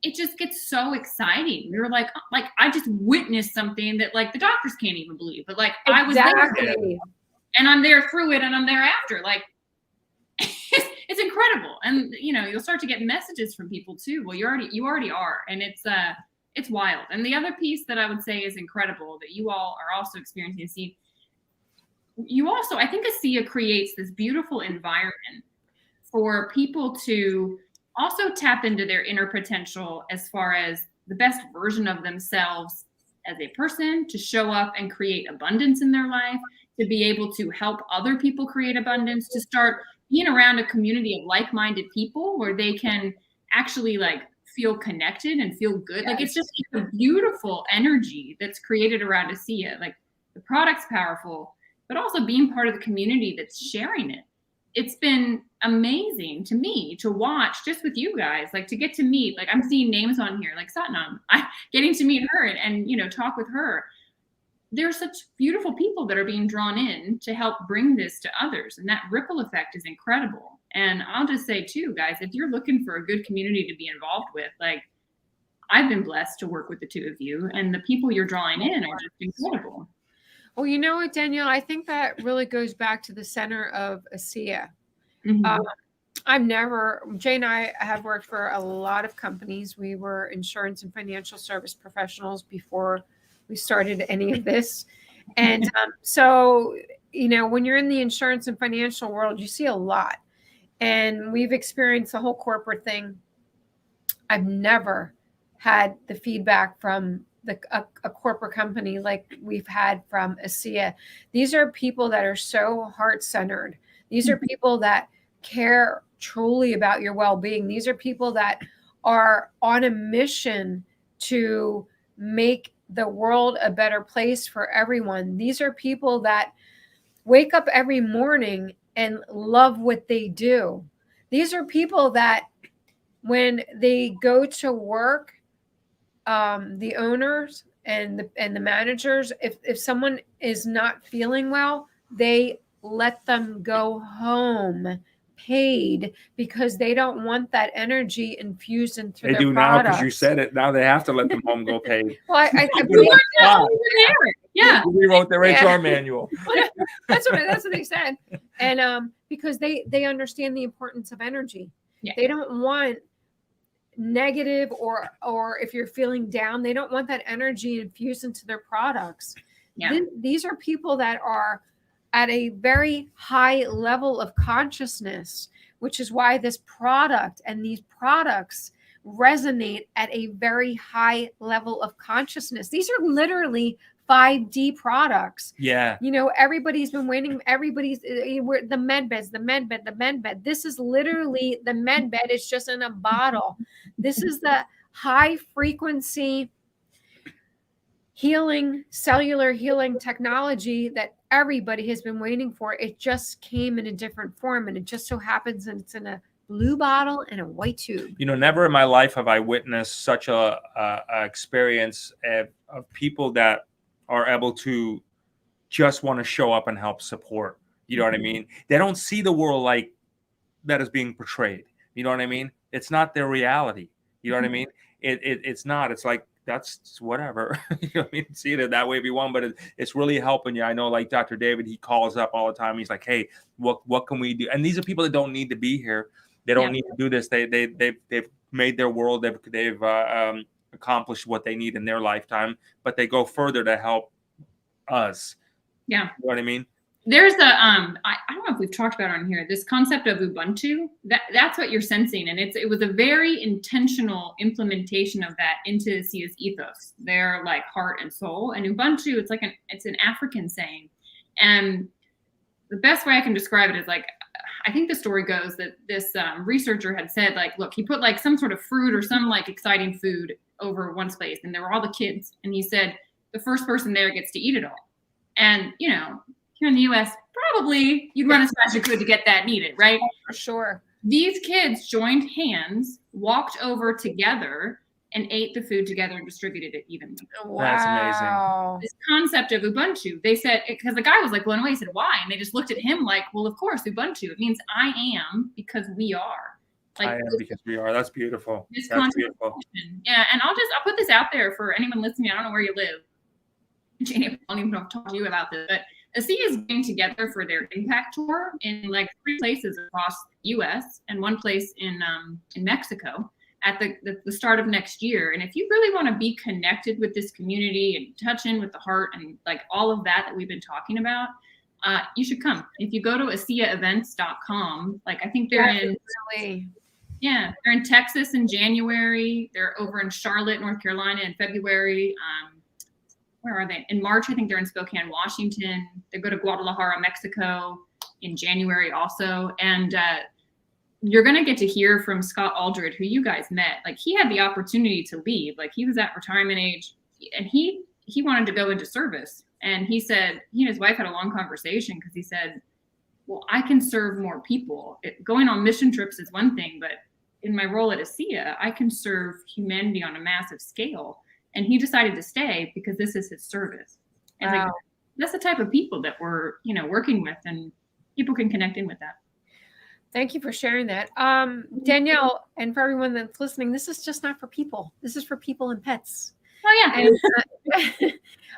it just gets so exciting. We were like I just witnessed something that like the doctors can't even believe, but like I was there, and I'm there through it, and I'm there after. Like, it's incredible. And you'll start to get messages from people too. Well, you already are, and it's wild. And the other piece that I would say is incredible that you all are also experiencing. See, you also, I think ASEA creates this beautiful environment for people to also tap into their inner potential as far as the best version of themselves as a person, to show up and create abundance in their life, to be able to help other people create abundance, to start being around a community of like-minded people where they can actually like feel connected and feel good. Yes. Like, it's just a beautiful energy that's created around ASEA. Like, the product's powerful, but also being part of the community that's sharing it. It's been amazing to me to watch, just with you guys, like to get to meet, like I'm seeing names on here, like Satnam, getting to meet her and talk with her. There's such beautiful people that are being drawn in to help bring this to others. And that ripple effect is incredible. And I'll just say too, guys, if you're looking for a good community to be involved with, like, I've been blessed to work with the two of you, and the people you're drawing in are just incredible. Well, you know what, Danielle, I think that really goes back to the center of ASEA. Jay and I have worked for a lot of companies. We were insurance and financial service professionals before we started any of this. And so, when you're in the insurance and financial world, you see a lot. And we've experienced the whole corporate thing. I've never had the feedback from a corporate company like we've had from ASEA. These are people that are so heart-centered. These are people that care truly about your well-being. These are people that are on a mission to make the world a better place for everyone. These are people that wake up every morning and love what they do. These are people that when they go to work, the owners and the managers, if someone is not feeling well, they let them go home paid, because they don't want that energy infused into their products. They do now, because you said it. Now they have to let them home go paid. Well, we wrote their HR manual. That's what they said. And because they understand the importance of energy. Yeah. They don't want negative or if you're feeling down, they don't want that energy infused into their products. Yeah. These are people that are at a very high level of consciousness, which is why this product and these products resonate at a very high level of consciousness. These are literally 5D products. Yeah. You know, everybody's been waiting. Everybody's the med beds, the med bed, the med bed. This is literally the med bed. It's just in a bottle. This is the high frequency healing, cellular healing technology that everybody has been waiting for. It just came in a different form, and it just so happens that it's in a blue bottle and a white tube. You know, never in my life have I witnessed such a experience of people that are able to just want to show up and help support. You know what I mean? They don't see the world like that is being portrayed. You know what I mean? It's not their reality. You know what I mean? It's not. It's like, that's whatever. You know what I mean? See it that way if you want, but it's really helping you. I know, like Dr. David, he calls up all the time. He's like, hey, what can we do? And these are people that don't need to be here. They don't need to do this. They've made their world. They've accomplished what they need in their lifetime, but they go further to help us. Yeah. You know what I mean? There's I don't know if we've talked about on here, this concept of Ubuntu. That's what you're sensing. And it was a very intentional implementation of that into Sia's ethos, their like heart and soul. And Ubuntu, it's an African saying. And the best way I can describe it is like, I think the story goes that this researcher had said, like, look, he put like some sort of fruit or some like exciting food over one place, and there were all the kids. And he said, the first person there gets to eat it all. And, you know, here in the US, probably you'd run as fast as you could to get that needed, right? For sure. These kids joined hands, walked over together, and ate the food together and distributed it evenly. Wow. That's amazing. This concept of Ubuntu, they said, because the guy was like blown away, he said, why? And they just looked at him like, well, of course, Ubuntu. It means I am because we are. Like, I am because we are. That's beautiful. This That's beautiful. Yeah, and I'll put this out there for anyone listening. I don't know where you live. Janie, I don't even know if I've talked to you about this, but ASEA is getting together for their impact tour in like 3 places across the US and 1 place in Mexico at the start of next year. And if you really want to be connected with this community and touch in with the heart and like all of that we've been talking about, you should come. If you go to ASEAevents.com, like I think they're they're in Texas in January. They're over in Charlotte, North Carolina in February. Where are they? In March, I think they're in Spokane, Washington. They go to Guadalajara, Mexico in January also. And you're going to get to hear from Scott Aldred, who you guys met. Like he had the opportunity to leave. Like he was at retirement age and he wanted to go into service. And he said, he and his wife had a long conversation because he said, well, I can serve more people. Going on mission trips is one thing, but in my role at ASEA, I can serve humanity on a massive scale. And he decided to stay because this is his service. And like, that's the type of people that we're, working with, and people can connect in with that. Thank you for sharing that. Danielle, and for everyone that's listening, this is just not for people. This is for people and pets. Oh yeah. And,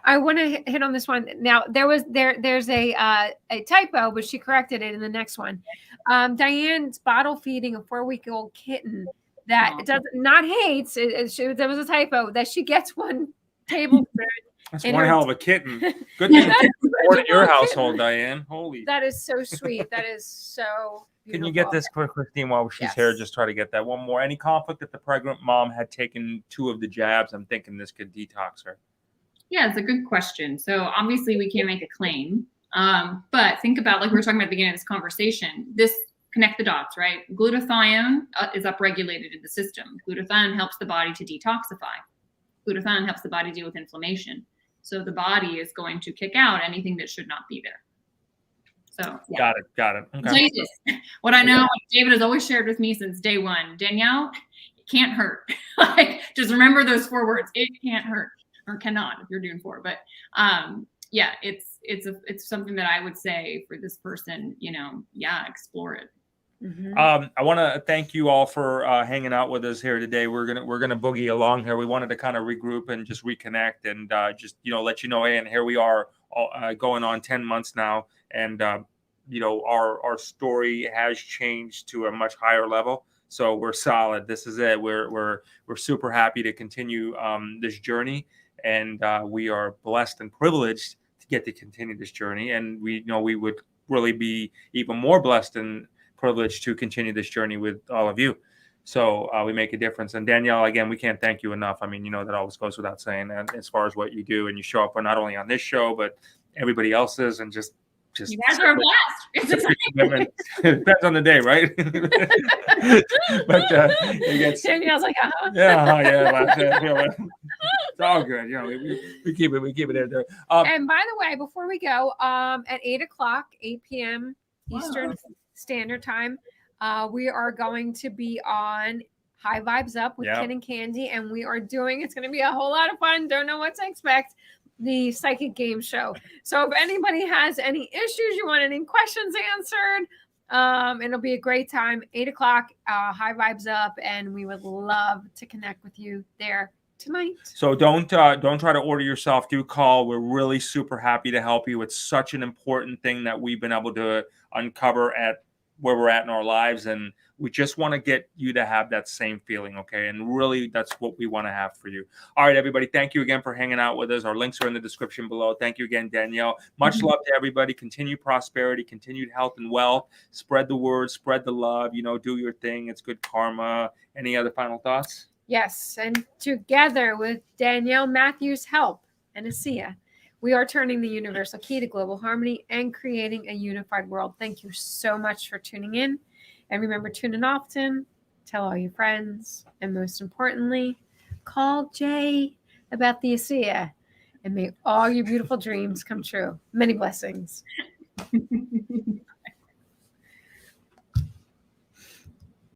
I want to hit on this one. Now there's a typo, but she corrected it in the next one. Diane's bottle feeding a 4-week-old kitten that does not hates. There was a typo that she gets 1 tablespoon. That's one hell of a kitten. Good thing it's born at your household, Diane. Holy. That is so sweet. That is so beautiful. Can you get this quick, Christine, while she's here? Just try to get that one more. Any conflict if the pregnant mom had taken 2 of the jabs? I'm thinking this could detox her. Yeah, it's a good question. So obviously we can't make a claim. But think about, like we were talking about at the beginning of this conversation, connect the dots, right? Glutathione is upregulated in the system. Glutathione helps the body to detoxify. Glutathione helps the body deal with inflammation. So the body is going to kick out anything that should not be there. So yeah. Got it. Okay. What I know, David has always shared with me since day one, Danielle, it can't hurt. Like, just remember those 4 words. It can't hurt, or cannot if you're doing 4. But yeah, it's something that I would say for this person, explore it. Mm-hmm. I want to thank you all for hanging out with us here today. We're gonna boogie along here. We wanted to kind of regroup and just reconnect and just let you know. And here we are, going on 10 months now, and our story has changed to a much higher level. So we're solid. This is it. We're super happy to continue this journey, and we are blessed and privileged to get to continue this journey. And we would really be even more blessed and privileged to continue this journey with all of you. So we make a difference. And Danielle, again, we can't thank you enough. I mean, you know, that always goes without saying. And as far as what you do, and you show up not only on this show, but everybody else's, and just you guys are a blast. It depends on the day, right? But it gets, Danielle's like, it's all good. You know, we keep it there. And by the way, before we go, at 8 o'clock, 8 p.m. Eastern Standard Time, we are going to be on High Vibes Up with Ken and Candy, and we are doing, it's going to be a whole lot of fun. Don't know what to expect. The psychic game show. So if anybody has any issues, you want any questions answered, it'll be a great time. 8 o'clock, High Vibes Up, and we would love to connect with you there tonight. So don't try to order yourself. Do call. We're really super happy to help you. It's such an important thing that we've been able to uncover at where we're at in our lives, and we just want to get you to have that same feeling, okay? And really, that's what we want to have for you. All right, everybody, thank you again for hanging out with us. Our links are in the description below. Thank you again, Danielle. Much love to everybody. Continued prosperity, continued health and wealth. Spread the word, spread the love. You know, do your thing. It's good karma. Any other final thoughts? Yes, and together with Danielle Matthews' help and Asia, we are turning the universal key to global harmony and creating a unified world. Thank you so much for tuning in. And remember, tune in often, tell all your friends, and most importantly, call Jay about the Asia. And may all your beautiful dreams come true. Many blessings.